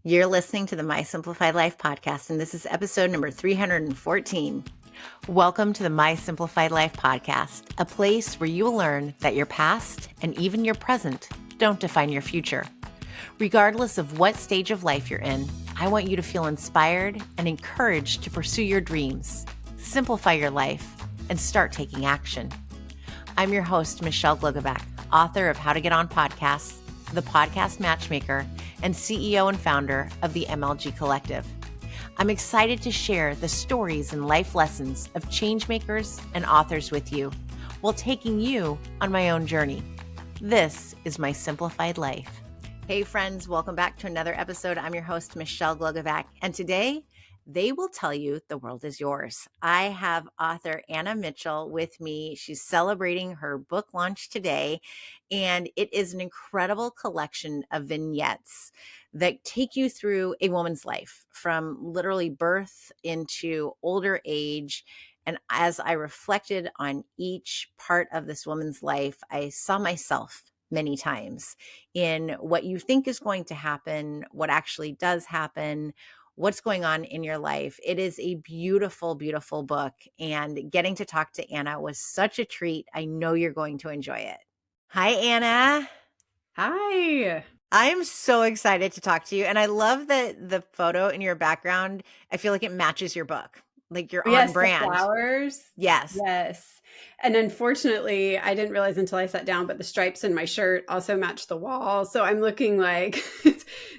You're listening to the My Simplified Life podcast, and this is episode number 314. Welcome to the My Simplified Life podcast, a place where you will learn that your past and even your present don't define your future. Regardless of what stage of life you're in, I want you to feel inspired and encouraged to pursue your dreams, simplify your life, and start taking action. I'm your host, Michelle Glogovac, author of How to Get On Podcasts, the podcast matchmaker, and CEO and founder of the MLG Collective. I'm excited to share the stories and life lessons of changemakers and authors with you while taking you on my own journey. This is My Simplified Life. Hey friends, welcome back to another episode. I'm your host, Michelle Glogovac, and today they will tell you the world is yours. I have author Anna Mitchael with me. She's celebrating her book launch today, and it is an incredible collection of vignettes that take you through a woman's life from literally birth into older age. And as I reflected on each part of this woman's life, I saw myself many times in what you think is going to happen, what actually does happen, what's going on in your life. It is a beautiful, beautiful book, and getting to talk to Anna was such a treat. I know you're going to enjoy it. Hi, Anna. Hi. I am so excited to talk to you. And I love that the photo in your background, I feel like it matches your book. Like you're on Yes, brand. the flowers. Yes. Yes. And unfortunately, I didn't realize until I sat down, but the stripes in my shirt also match the wall. So I'm looking like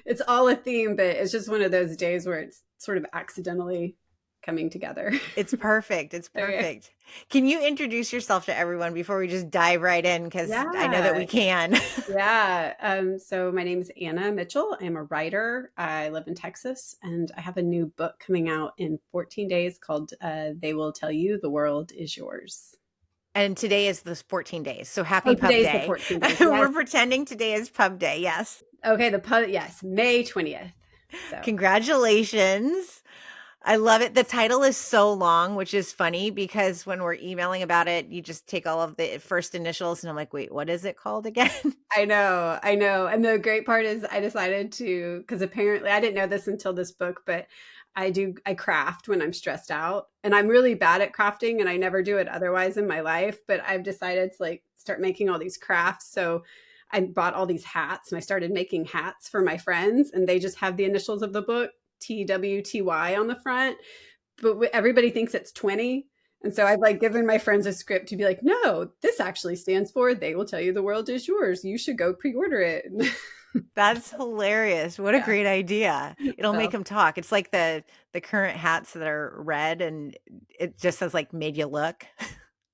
it's all a theme, but it's just one of those days where it's sort of accidentally coming together. It's perfect. It's Okay. perfect. Can you introduce yourself to everyone before we just dive right in? Because I know that Yeah. we can. Yeah. So my name is Anna Mitchell. I'm a writer. I live in Texas, and I have a new book coming out in 14 days called They Will Tell You the World is Yours. And today is the 14 days. So happy Pub Today's Day. the 14 days. We're Yes. pretending today is Pub Day. Yes. Okay. Yes. May 20th. So Congratulations. I love it. The title is so long, which is funny because when we're emailing about it, you just take all of the first initials and I'm like, wait, what is it called again? I know. And the great part is I decided to, because apparently I didn't know this until this book, but I craft when I'm stressed out, and I'm really bad at crafting and I never do it otherwise in my life, but I've decided to start making all these crafts. So I bought all these hats and I started making hats for my friends, and they just have the initials of the book, TWTY, on the front, but everybody thinks it's 20. And so I've given my friends a script to be like, no, this actually stands for They Will Tell You the World is Yours. You should go pre-order it. That's hilarious. What a great idea. It'll make them talk. It's like the current hats that are red and it just says like made you look.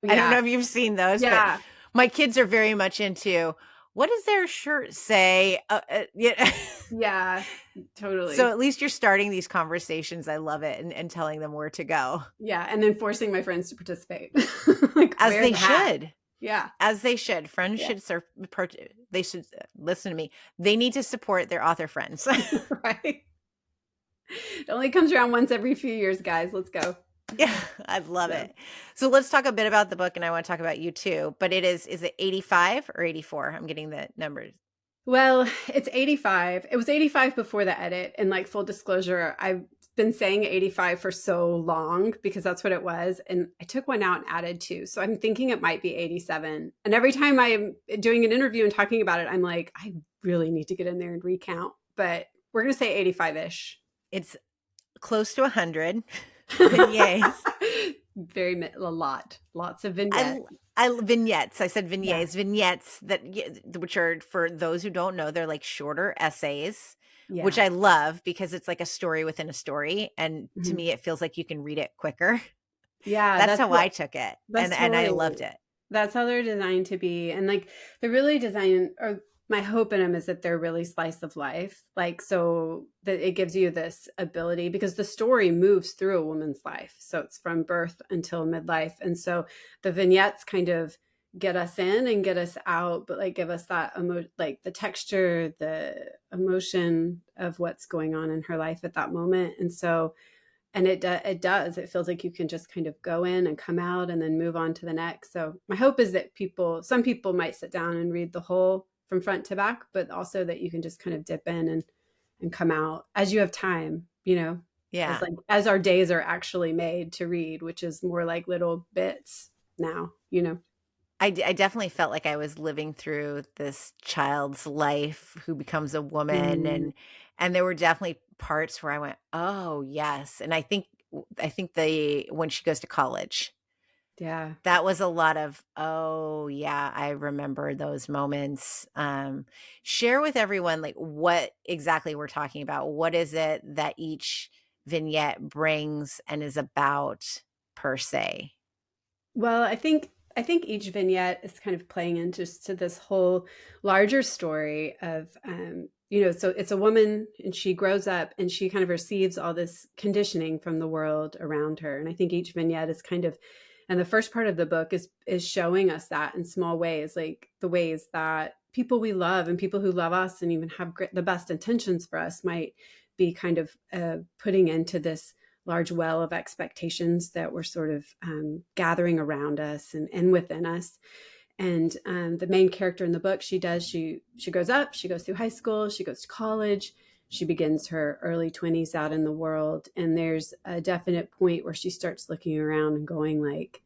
I don't know if you've seen those, but my kids are very much into what does their shirt say? Yeah, totally. So at least you're starting these conversations. I love it. And telling them where to go. Yeah. And then forcing my friends to participate. As they should. Yeah. As they should. Friends should they should listen to me. They need to support their author friends. Right. It only comes around once every few years, guys. Let's go. Yeah, I love it. So let's talk a bit about the book, and I want to talk about you too. But is it 85 or 84? I'm getting the numbers. Well, it's 85. It was 85 before the edit. And full disclosure, I've been saying 85 for so long because that's what it was. And I took one out and added 2. So I'm thinking it might be 87. And every time I'm doing an interview and talking about it, I'm like, I really need to get in there and recount. But we're going to say 85-ish. It's close to 100 vignettes. Lots of vignettes. Vignettes. I said vignettes. Yeah. Vignettes which are, for those who don't know, they're like shorter essays, which I love because it's like a story within a story. And to me, it feels like you can read it quicker. Yeah. That's how I took it. And I loved it. That's how they're designed to be. And they're really designed, or my hope in them is that they're really slice of life. So that it gives you this ability, because the story moves through a woman's life. So it's from birth until midlife. And so the vignettes kind of get us in and get us out, but give us that the texture, the emotion of what's going on in her life at that moment. And so, and it does, it feels like you can just kind of go in and come out and then move on to the next. So my hope is that some people might sit down and read the whole from front to back, but also that you can just kind of dip in and and come out as you have time, you know, Yeah. as our days are actually made to read, which is more like little bits now, you know. I definitely felt like I was living through this child's life who becomes a woman, Mm, and there were definitely parts where I went, "Oh, yes." And I think the when she goes to college, yeah. that was a lot of, "Oh, yeah, I remember those moments." Share with everyone, like, what exactly we're talking about. What is it that each vignette brings and is about per se? Well, I think each vignette is kind of playing into to this whole larger story of so it's a woman and she grows up and she kind of receives all this conditioning from the world around her. And I think each vignette is kind of, and the first part of the book is showing us that in small ways, like the ways that people we love and people who love us and even have the best intentions for us might be kind of putting into this large well of expectations that were sort of gathering around us and within us. And the main character in the book, she grows up, she goes through high school, she goes to college, she begins her early 20s out in the world, and there's a definite point where she starts looking around and going like,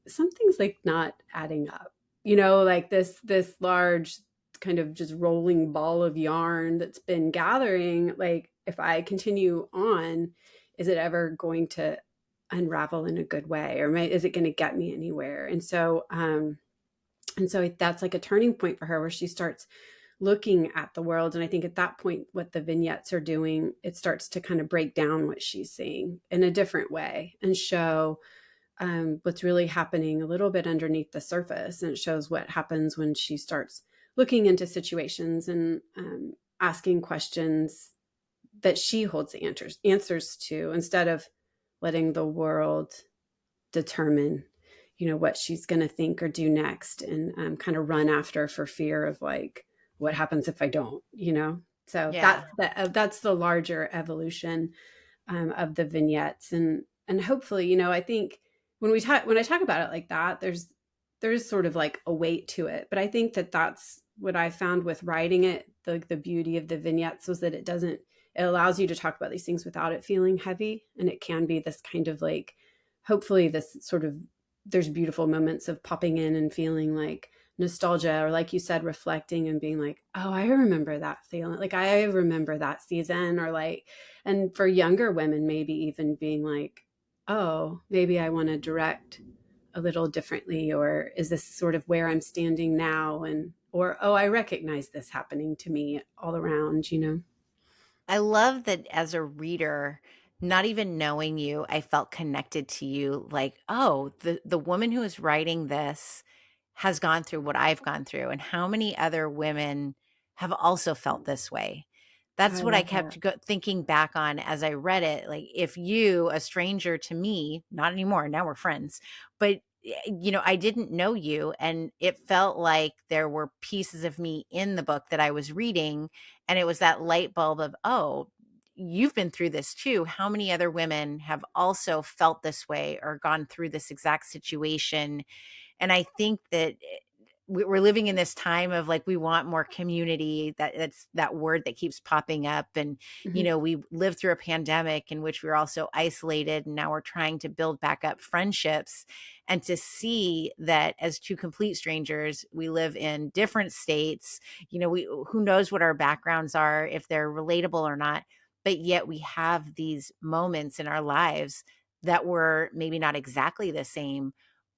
something's like not adding up, like this large kind of just rolling ball of yarn that's been gathering, like if I continue on, is it ever going to unravel in a good way, or is it going to get me anywhere? And so that's like a turning point for her where she starts looking at the world. And I think at that point, what the vignettes are doing, it starts to kind of break down what she's seeing in a different way and show what's really happening a little bit underneath the surface. And it shows what happens when she starts looking into situations and asking questions that she holds the answers to, instead of letting the world determine, what she's going to think or do next, and kind of run after for fear of like, what happens if I don't. So Yeah. that's the larger evolution of the vignettes. And hopefully, I think when I talk about it like that, there's sort of like a weight to it. But I think that that's what I found with writing it. The beauty of the vignettes was that it allows you to talk about these things without it feeling heavy. And it can be this kind of like, hopefully this sort of, there's beautiful moments of popping in and feeling like nostalgia, or like you said, reflecting and being like, oh, I remember that feeling, like I remember that season, or like, and for younger women, maybe even being like, oh, maybe I want to direct a little differently, or is this sort of where I'm standing now? And, or, oh, I recognize this happening to me all around. I love that as a reader, not even knowing you, I felt connected to you like, "Oh, the woman who is writing this has gone through what I've gone through, and how many other women have also felt this way." That's I what I love that. kept thinking back on as I read it. Like, if you, a stranger to me, not anymore, now we're friends, but I didn't know you, and it felt like there were pieces of me in the book that I was reading, and it was that light bulb of, oh, you've been through this too. How many other women have also felt this way or gone through this exact situation? And I think that we're living in this time of like, we want more community. That's that word that keeps popping up. And Mhm. we lived through a pandemic in which we were also isolated, and now we're trying to build back up friendships. And to see that as two complete strangers, we live in different states. We who knows what our backgrounds are, if they're relatable or not, but yet we have these moments in our lives that were maybe not exactly the same,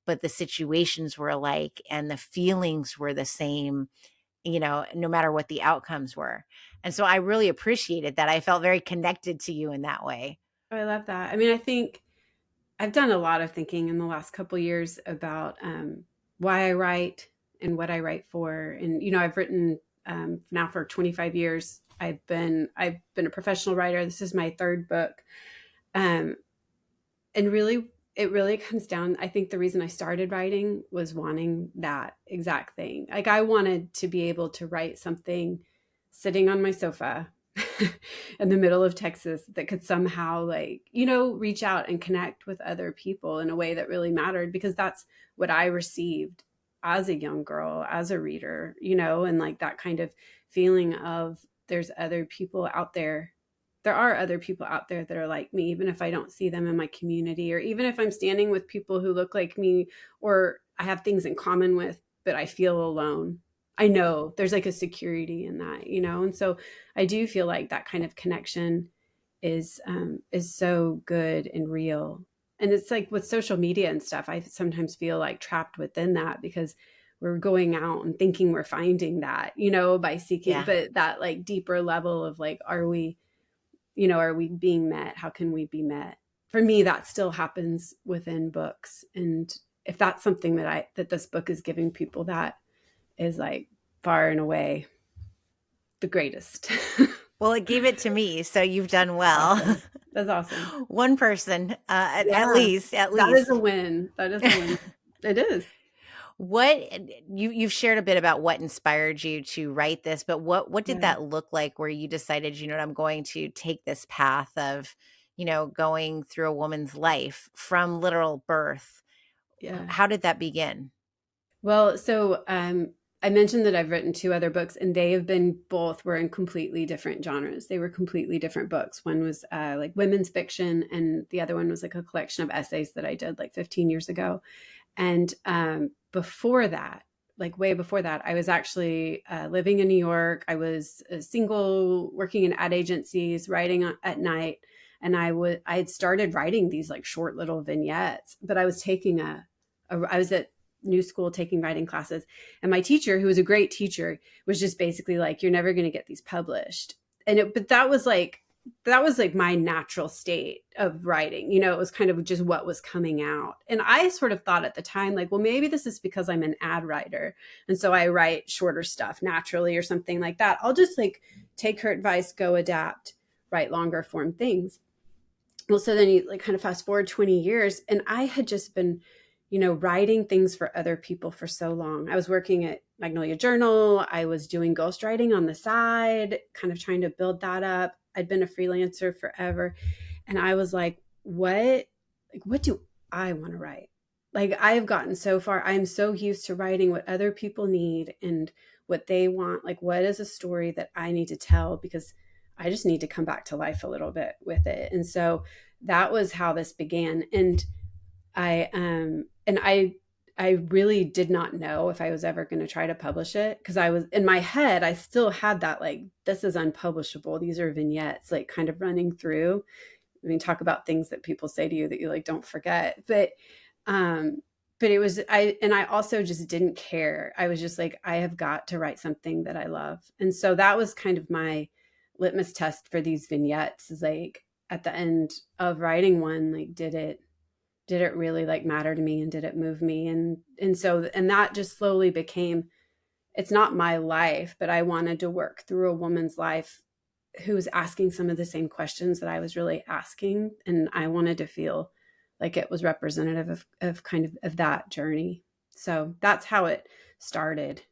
but the situations were alike and the feelings were the same, no matter what the outcomes were. And so I really appreciated that. I felt very connected to you in that way. Oh, I love that. I mean, I think I've done a lot of thinking in the last couple of years about why I write and what I write for. And I've written now for 25 years. I've been a professional writer. This is my third book, um, and really, it really comes down. I think the reason I started writing was wanting that exact thing. Like I wanted to be able to write something sitting on my sofa in the middle of Texas that could somehow like, reach out and connect with other people in a way that really mattered, because that's what I received as a young girl, as a reader, and like that kind of feeling of there's other people out there. There are other people out there that are like me, even if I don't see them in my community, or even if I'm standing with people who look like me, or I have things in common with, but I feel alone. I know there's like a security in that, and so I do feel like that kind of connection is so good and real. And it's like with social media and stuff, I sometimes feel like trapped within that because we're going out and thinking we're finding that, by seeking, Yeah. but that like deeper level of like, are we being met? How can we be met? For me, that still happens within books. And if that's something that this book is giving people, that is like far and away the greatest. Well, it gave it to me, so you've done well. Awesome. That's awesome. One person, at Yeah. least, at That is least. a win. That is a win. It is. What you've shared a bit about what inspired you to write this, but what did Yeah. that look like where you decided, what, I'm going to take this path of, going through a woman's life from literal birth? Yeah. How did that begin? Well, so I mentioned that I've written two other books, and they have been both were in completely different genres. They were completely different books. One was like women's fiction, and the other one was like a collection of essays that I did like 15 years ago. And before that, like way before that, I was actually living in New York. I was single, working in ad agencies, writing at night, and I had started writing these like short little vignettes. But I was taking I was at New School taking writing classes, and my teacher, who was a great teacher, was just basically like, "You're never going to get these published." But that was like my natural state of writing. It was kind of just what was coming out. And I sort of thought at the time, like, well, maybe this is because I'm an ad writer. And so I write shorter stuff naturally or something like that. I'll just like take her advice, go adapt, write longer form things. Well, so then you like kind of fast forward 20 years, and I had just been, writing things for other people for so long. I was working at Magnolia Journal. I was doing ghostwriting on the side, kind of trying to build that up. I'd been a freelancer forever. And I was like, what do I want to write? Like, I have gotten so far. I'm so used to writing what other people need and what they want. Like, what is a story that I need to tell? Because I just need to come back to life a little bit with it. And so that was how this began. And I really did not know if I was ever going to try to publish it, because I was in my head, I still had that like, this is unpublishable. These are vignettes like kind of running through. I mean, talk about things that people say to you that you like don't forget. But it was I also just didn't care. I was just like, I have got to write something that I love. And so that was kind of my litmus test for these vignettes, is like at the end of writing one, like did it really like matter to me, and did it move me? And that just slowly became, it's not my life, but I wanted to work through a woman's life who was asking some of the same questions that I was really asking. And I wanted to feel like it was representative of kind of that journey. So that's how it started.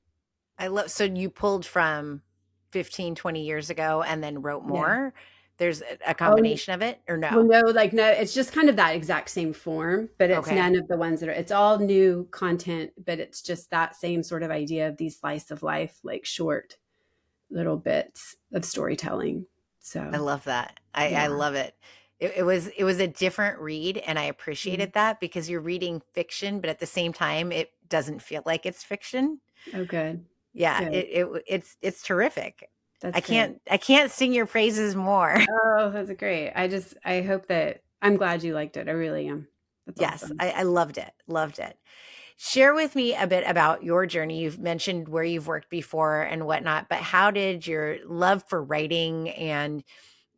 So you pulled from 15, 20 years ago and then wrote Yeah. more. There's a Oh, combination of it, or well, no? no, like, no, it's just kind of that exact same form, but it's Okay. none of the ones that are, it's all new content, but it's just that same sort of idea of these slice of life, like short little bits of storytelling. I So, love that. I yeah. love it. It was a different read, and I Mm. appreciated that because you're reading fiction, but at the same time, it doesn't feel like it's fiction. Oh, good. Yeah, Good. it's terrific. I That's great. can't I can't sing your praises more. Oh, that's great. I hope that, I'm glad you liked it. I really am. That's Yes, awesome. I loved it. Loved it. Share with me a bit about your journey. You've mentioned where you've worked before and whatnot, but how did your love for writing, and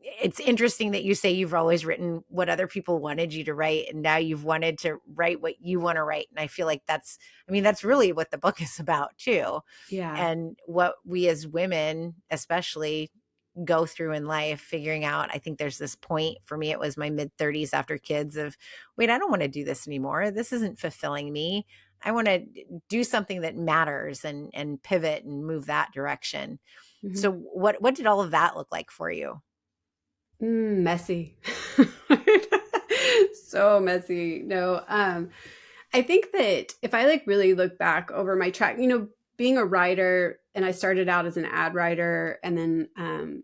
it's interesting that you say you've always written what other people wanted you to write, and now you've wanted to write what you want to write. And I feel like that's really what the book is about too. Yeah. And what we as women, especially, go through in life, figuring out. I think there's this point for me, it was my mid 30s after kids, of, wait, I don't want to do this anymore. This isn't fulfilling me. I want to do something that matters, and pivot and move that direction. Mhm. So what did all of that look like for you? Messy. So messy. No, I think that if I like really look back over my track, being a writer, and I started out as an ad writer, and then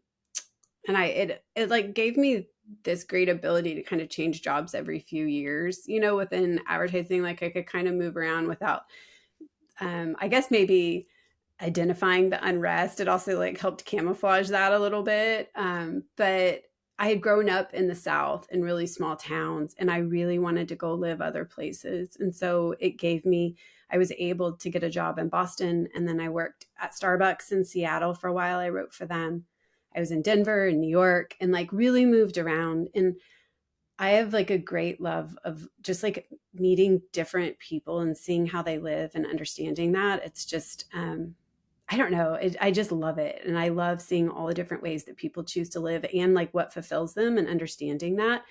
it like gave me this great ability to kind of change jobs every few years, within advertising. Like I could kind of move around without, I guess maybe identifying the unrest. It also like helped camouflage that a little bit. But I had grown up in the South in really small towns, and I really wanted to go live other places. And so I was able to get a job in Boston. And then I worked at Starbucks in Seattle for a while. I wrote for them. I was in Denver and New York, and like really moved around. And I have like a great love of just like meeting different people and seeing how they live and understanding that. It's just, I don't know. I just love it. And I love seeing all the different ways that people choose to live and like what fulfills them and understanding that.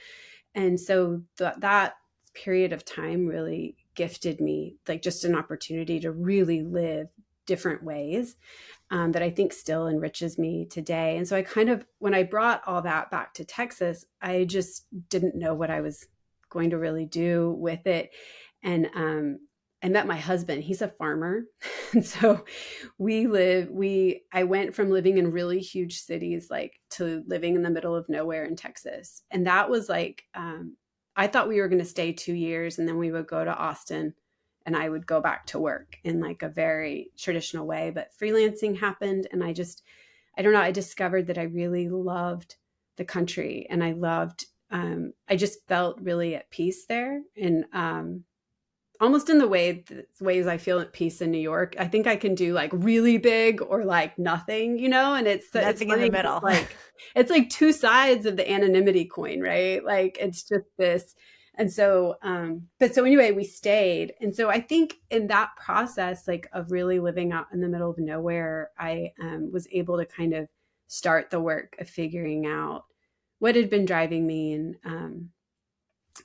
And so that period of time really gifted me like just an opportunity to really live different ways, that I think still enriches me today. And so when I brought all that back to Texas, I just didn't know what I was going to really do with it. And I met my husband. He's a farmer. And so I went from living in really huge cities, like to living in the middle of nowhere in Texas. And that was like, I thought we were going to stay 2 years and then we would go to Austin and I would go back to work in like a very traditional way. But freelancing happened, and I don't know, I discovered that I really loved the country, and I just felt really at peace there. And almost in the ways I feel at peace in New York. I think I can do like really big or like nothing, and it's Nothing in the funny, middle. like it's like two sides of the anonymity coin, right? Like it's just this. And so, but so anyway, we stayed. And so I think in that process, like of really living out in the middle of nowhere, I was able to kind of start the work of figuring out what had been driving me.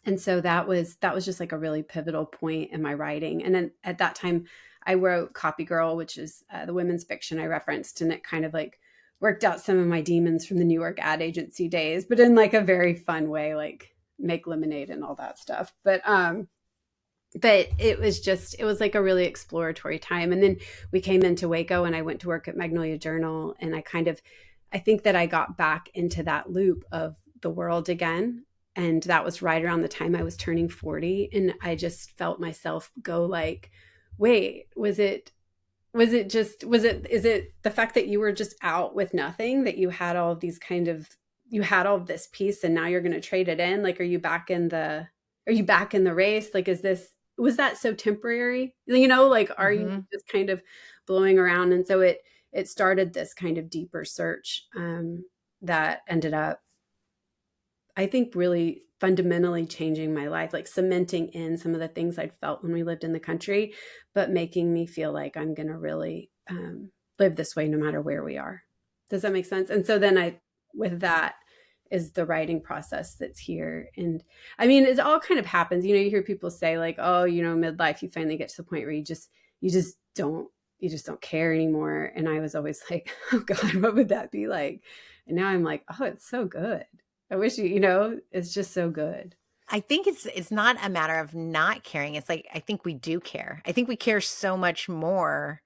And so that was just like a really pivotal point in my writing. And then at that time I wrote Copy Girl, which is the women's fiction I referenced. And it kind of like worked out some of my demons from the New York ad agency days, but in like a very fun way, like make lemonade and all that stuff. But it was like a really exploratory time. And then we came into Waco and I went to work at Magnolia Journal. And I think that I got back into that loop of the world again. And that was right around the time I was turning 40. And I just felt myself go like, wait, is it the fact that you were just out with nothing, that you had all of these you had all of this piece and now you're going to trade it in? Like, are you back in the race? Like, was that so temporary? Like, are you just kind of blowing around? And so it started this kind of deeper search, that ended up, I think, really fundamentally changing my life, like cementing in some of the things I'd felt when we lived in the country, but making me feel like I'm going to really live this way no matter where we are. Does that make sense? And so then with that is the writing process that's here. And I mean, it all kind of happens. You hear people say like, oh, midlife, you finally get to the point where you just don't care anymore. And I was always like, oh God, what would that be like? And now I'm like, oh, it's so good. I wish it's just so good. I think it's not a matter of not caring. It's like, I think we do care. I think we care so much more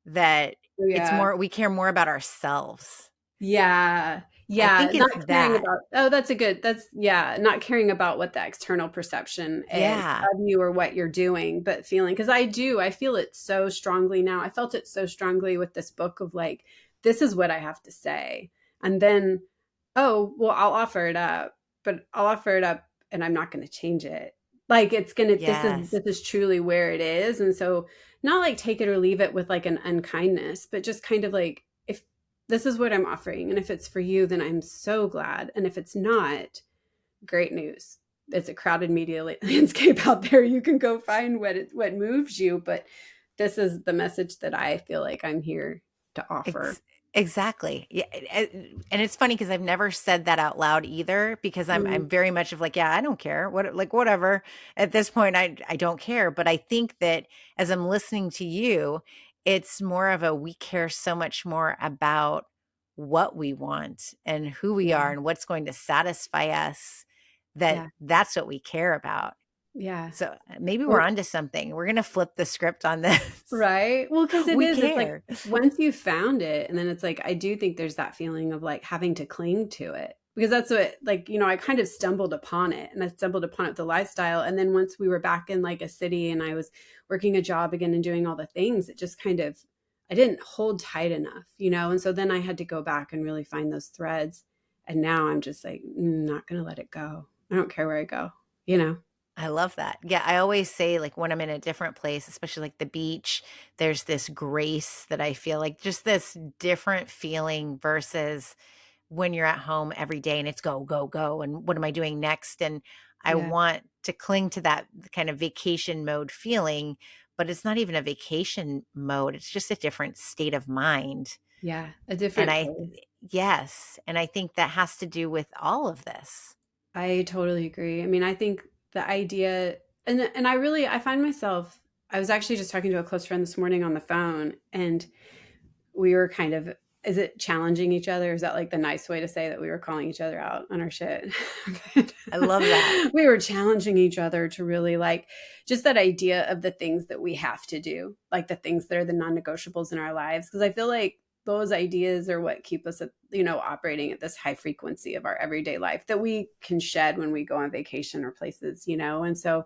that we care more about ourselves. Yeah. I think it's not caring about what the external perception is of you or what you're doing, but feeling, because I feel it so strongly now. I felt it so strongly with this book of like, this is what I have to say. And then, oh, well, I'll offer it up, and I'm not going to change it. Like this is truly where it is. And so not like take it or leave it with like an unkindness, but just kind of like, if this is what I'm offering, and if it's for you, then I'm so glad. And if it's not, great news. It's a crowded media landscape out there. You can go find what moves you, but this is the message that I feel like I'm here to offer. Exactly. Yeah. And it's funny because I've never said that out loud either, because I'm very much of like, yeah, I don't care. Whatever. At this point, I don't care. But I think that as I'm listening to you, it's more of we care so much more about what we want and who we are and what's going to satisfy us, that's what we care about. Yeah. So maybe we're Well, onto something. We're going to flip the script on this. right. Well, because We it's like care. once you found it, and then it's like, I do think there's that feeling of like having to cling to it because that's what, like, I kind of stumbled upon it and I stumbled upon it with the lifestyle. And then once we were back in like a city and I was working a job again and doing all the things, it just kind of, I didn't hold tight enough, And so then I had to go back and really find those threads. And now I'm just like, not going to let it go. I don't care where I go. I love that. Yeah, I always say like when I'm in a different place, especially like the beach, there's this grace that I feel like just this different feeling versus when you're at home every day and it's go, go, go. And what am I doing next? And I Yeah. want to cling to that kind of vacation mode feeling, but it's not even a vacation mode. It's just a different state of mind. Yeah. A And different place. yes. And I think that has to do with all of this. I totally agree. I mean, I think the idea and I find myself I was actually just talking to a close friend this morning on the phone and we were kind of is it challenging each other? Is that like the nice way to say that we were calling each other out on our shit? I love that. We were challenging each other to really like just that idea of the things that we have to do, like the things that are the non-negotiables in our lives. Because I feel like those ideas are what keep us, operating at this high frequency of our everyday life that we can shed when we go on vacation or places. And so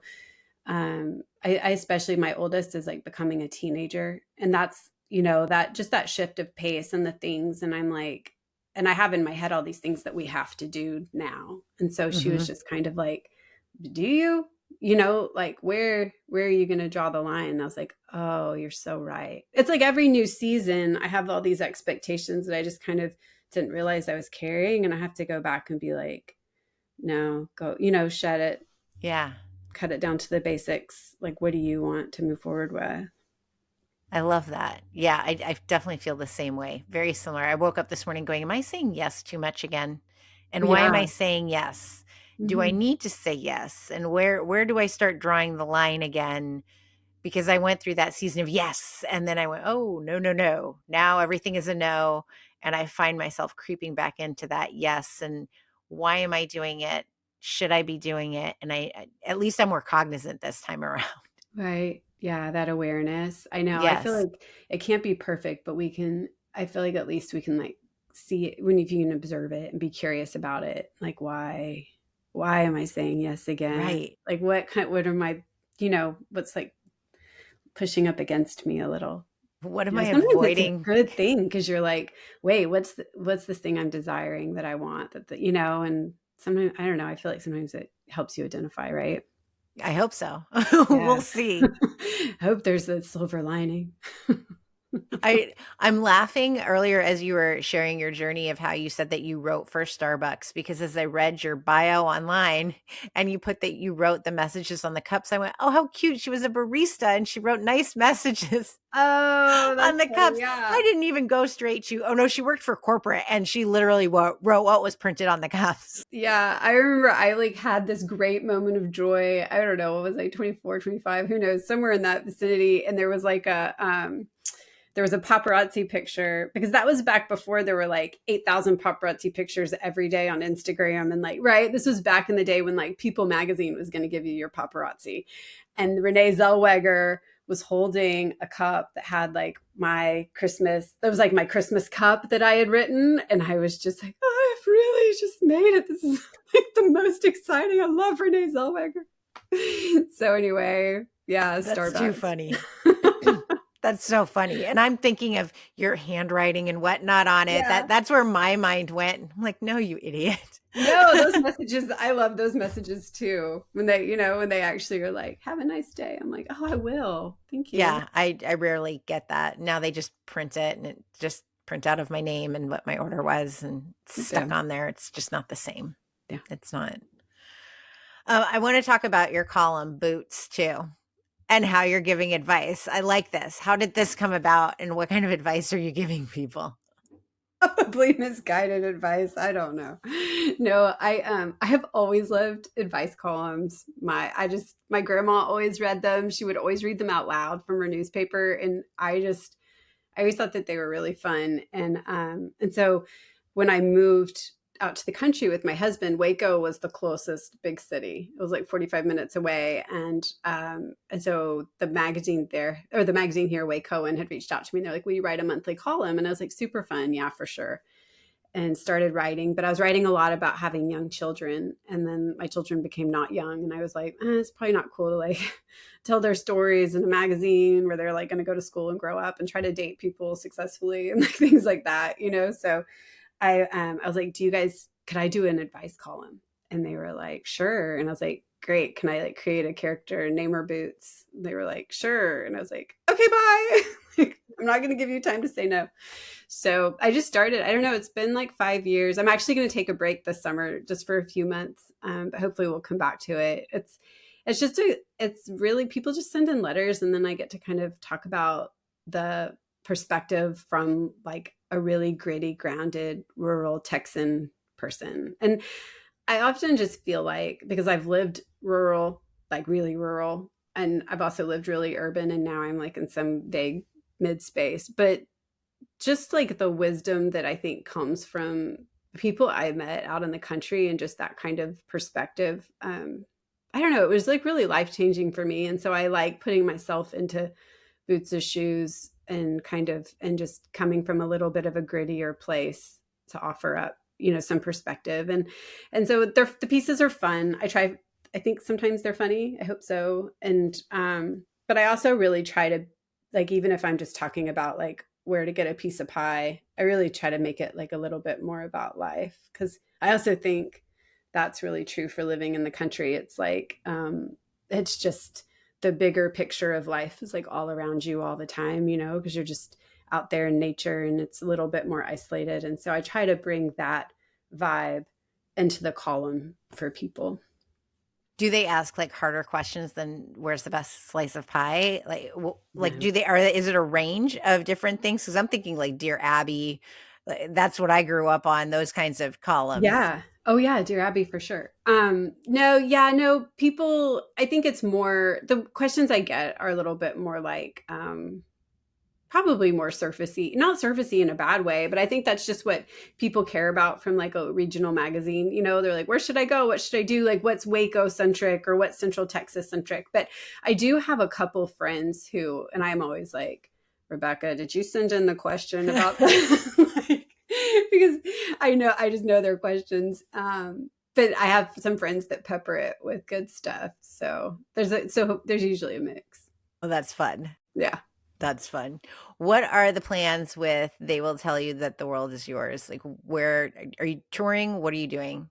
I especially my oldest is like becoming a teenager, and that's that just that shift of pace and the things, and I'm like, and I have in my head all these things that we have to do now, and so she was Mhm. just kind of like, do you like where are you going to draw the line? And I was like, oh, you're so right. It's like every new season I have all these expectations that I just kind of didn't realize I was carrying, and I have to go back and be like, no, go, shed it, Yeah. cut it down to the basics. Like, what do you want to move forward with? I love that. Yeah, I definitely feel the same way. Very similar. I woke up this morning going, am I saying yes too much again? And why am Yeah. I saying yes? Do I Mhm. need to say yes? And where do I start drawing the line again? Because I went through that season of yes, and then I went, oh, no, no, no. Now everything is a no, and I find myself creeping back into that yes. And why am I doing it? Should I be doing it? And at least I'm more cognizant this time around. Right. Yeah, that awareness. I know. I feel Yes. like it can't be perfect, but I feel like at least we can like see it when if you can observe it and be curious about it. Like why am I saying yes again? Right. Like what are my, what's like pushing up against me a little? What am I Sometimes it's a avoiding? good thing because you're like, wait, what's this thing I'm desiring that I want and sometimes, I don't know, I feel like sometimes it helps you identify, right? I hope so. Yeah. We'll see. Hope there's a silver lining. I'm laughing earlier as you were sharing your journey of how you said that you wrote for Starbucks, because as I read your bio online and you put that you wrote the messages on the cups, I went, "Oh, how cute. She was a barista and she wrote nice messages Oh, on that's the funny, cups." yeah. I didn't even go straight to, oh no, she worked for corporate and she literally wrote what was printed on the cups. Yeah, I remember I like had this great moment of joy. I don't know, what was I, 24, 25, who knows, somewhere in that vicinity. And there was a paparazzi picture because that was back before there were like 8,000 paparazzi pictures every day on Instagram. And like, right, this was back in the day when like People magazine was going to give you your paparazzi. And Renee Zellweger was holding a cup that had like that was like my Christmas cup that I had written. And I was just like, oh, I've really just made it. This is like the most exciting. I love Renee Zellweger. So anyway, yeah, That's too Starbucks. funny. That's so funny. And I'm thinking of your handwriting and whatnot on it. Yeah. That's where my mind went. I'm like, no, you idiot. No, those messages, I love those messages too. When they actually are like, have a nice day. I'm like, oh, I will. Thank you. Yeah, I rarely get that. Now they just print it and it just print out of my name and what my order was and it's stuck Yeah. on there. It's just not the same. Yeah. It's not. I want to talk about your column, Boots, too, and how you're giving advice. I like this. How did this come about and what kind of advice are you giving people? Probably misguided advice. I don't know. No, I have always loved advice columns. My grandma always read them. She would always read them out loud from her newspaper. And I always thought that they were really fun. And so when I moved out to the country with my husband, Waco was the closest big city. It was like 45 minutes away. And so the magazine there, or the magazine here, Waco, and had reached out to me. And they're like, will you write a monthly column? And I was like, super fun. Yeah, for sure. And started writing, but I was writing a lot about having young children. And then my children became not young. And I was like, it's probably not cool to like tell their stories in a magazine where they're like going to go to school and grow up and try to date people successfully and like things like that, you know? So I was like, could I do an advice column? And they were like, sure. And I was like, great. Can I like create a character, name her Boots? And they were like, sure. And I was like, okay, bye. Like, I'm not going to give you time to say no. So I just started. I don't know. It's been like 5 years. I'm actually going to take a break this summer just for a few months. But hopefully we'll come back to it. It's really, people just send in letters, and then I get to kind of talk about the perspective from like a really gritty, grounded, rural Texan person. And I often just feel like, because I've lived rural, like really rural, and I've also lived really urban, and now I'm like in some vague mid space, but just like the wisdom that I think comes from people I met out in the country and just that kind of perspective. I don't know, it was like really life changing for me. And so I like putting myself into Boots' shoes and and just coming from a little bit of a grittier place to offer up, you know, some perspective. And so the pieces are fun. I think sometimes they're funny. I hope so. But I also really try to, like, even if I'm just talking about like where to get a piece of pie, I really try to make it like a little bit more about life. Cause I also think that's really true for living in the country. It's like, it's just the bigger picture of life is like all around you all the time, you know, because you're just out there in nature and it's a little bit more isolated. And so I try to bring that vibe into the column for people. Do they ask like harder questions than where's the best slice of pie? Like Yeah. is it a range of different things? Because I'm thinking like Dear Abby, that's what I grew up on, those kinds of columns. Yeah. Oh yeah, Dear Abby for sure. No, people, I think it's more, the questions I get are a little bit more like, probably more surfacey, not surfacey in a bad way, but I think that's just what people care about from like a regional magazine. You know, they're like, where should I go? What should I do? Like, what's Waco centric or what's Central Texas centric? But I do have a couple friends who, and I'm always like, Rebecca, did you send in the question about that? Like, because I just know their questions. But I have some friends that pepper it with good stuff. So there's usually a mix. Well, that's fun. Yeah. That's fun. What are the plans with They Will Tell You That the World Is Yours? Like, where are you touring? What are you doing?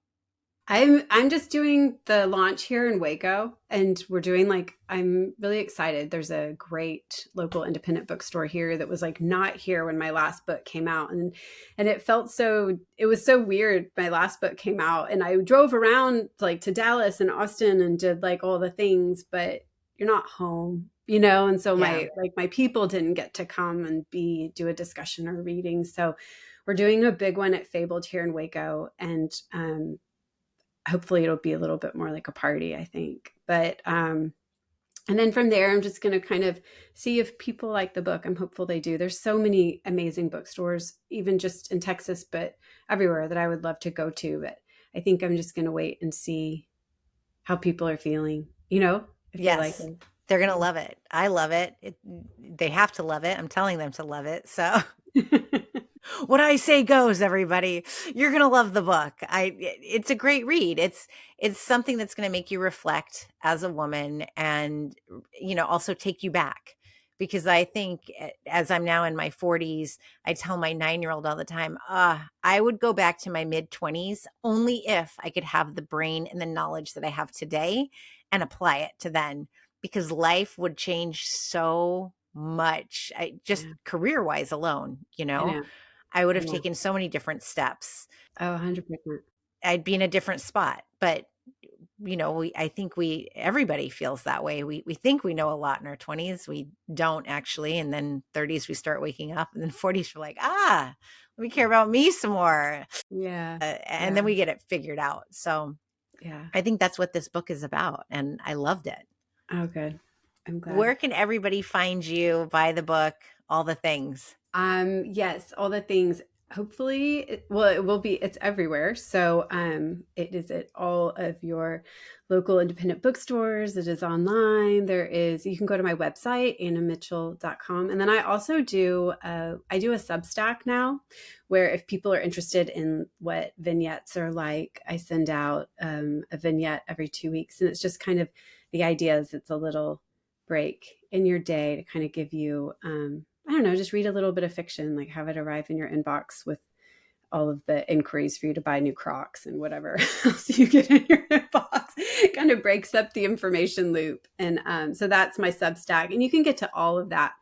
I'm just doing the launch here in Waco, and we're doing like, I'm really excited. There's a great local independent bookstore here that was like not here when my last book came out, and it was so weird. My last book came out and I drove around like to Dallas and Austin and did like all the things, but you're not home, you know? And so Yeah. my people didn't get to come and do a discussion or reading. So we're doing a big one at Fabled here in Waco, and hopefully it'll be a little bit more like a party, I think. But and then from there, I'm just going to kind of see if people like the book. I'm hopeful they do. There's so many amazing bookstores, even just in Texas, but everywhere, that I would love to go to. But I think I'm just going to wait and see how people are feeling, you know, if they like Yes. it. They're going to love it. I love it. They have to love it. I'm telling them to love it. So what I say goes, everybody. You're going to love the book. It's a great read. It's something that's going to make you reflect as a woman and, you know, also take you back. Because I think as I'm now in my 40s, I tell my 9-year-old all the time, I would go back to my mid 20s only if I could have the brain and the knowledge that I have today and apply it to then, because life would change so much. Just Yeah, career wise alone, you I know, know. I would I have know. taken so many different steps. Oh, 100%. I'd be in a different spot. But you know, I think everybody feels that way. We think we know a lot in our 20s. We don't actually. And then 30s, we start waking up. And then 40s, we're like, let me care about me some more. Yeah. And Yeah. then we get it figured out. So Yeah. I think that's what this book is about. And I loved it. Oh, good. I'm glad. Where can everybody find you, buy the book, all the things? Yes, all the things. Hopefully, it will be, it's everywhere. So it is at all of your local independent bookstores. It is online. You can go to my website, annamitchell.com. And then I also I do a Substack now, where if people are interested in what vignettes are like, I send out a vignette every 2 weeks. And it's just kind of, the idea is it's a little break in your day to kind of give you, I don't know, just read a little bit of fiction, like have it arrive in your inbox with all of the inquiries for you to buy new Crocs and whatever else you get in your inbox. It kind of breaks up the information loop. And so that's my Substack. And you can get to all of that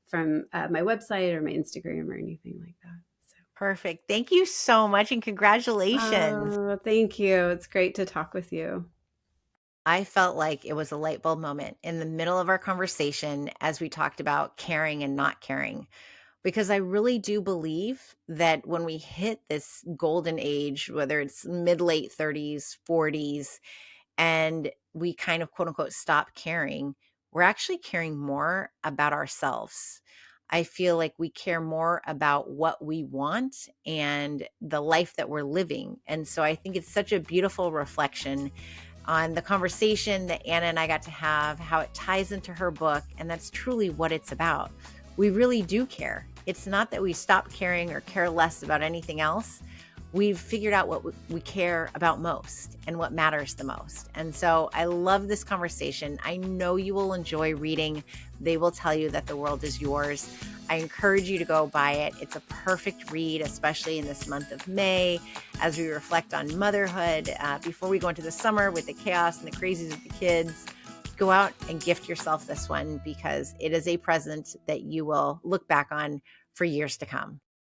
from my website or my Instagram or anything like that. So. Perfect. Thank you so much and congratulations. Thank you. It's great to talk with you. I felt like it was a light bulb moment in the middle of our conversation as we talked about caring and not caring, because I really do believe that when we hit this golden age, whether it's mid late 30s, 40s, and we kind of quote unquote stop caring, we're actually caring more about ourselves. I feel like we care more about what we want and the life that we're living. And so I think it's such a beautiful reflection on the conversation that Anna and I got to have, how it ties into her book. And that's truly what it's about. We really do care. It's not that we stop caring or care less about anything else. We've figured out what we care about most and what matters the most. And so I love this conversation. I know you will enjoy reading They Will Tell You That the World Is Yours. I encourage you to go buy it. It's a perfect read, especially in this month of May, as we reflect on motherhood, before we go into the summer with the chaos and the crazies of the kids. Go out and gift yourself this one because it is a present that you will look back on for years to come.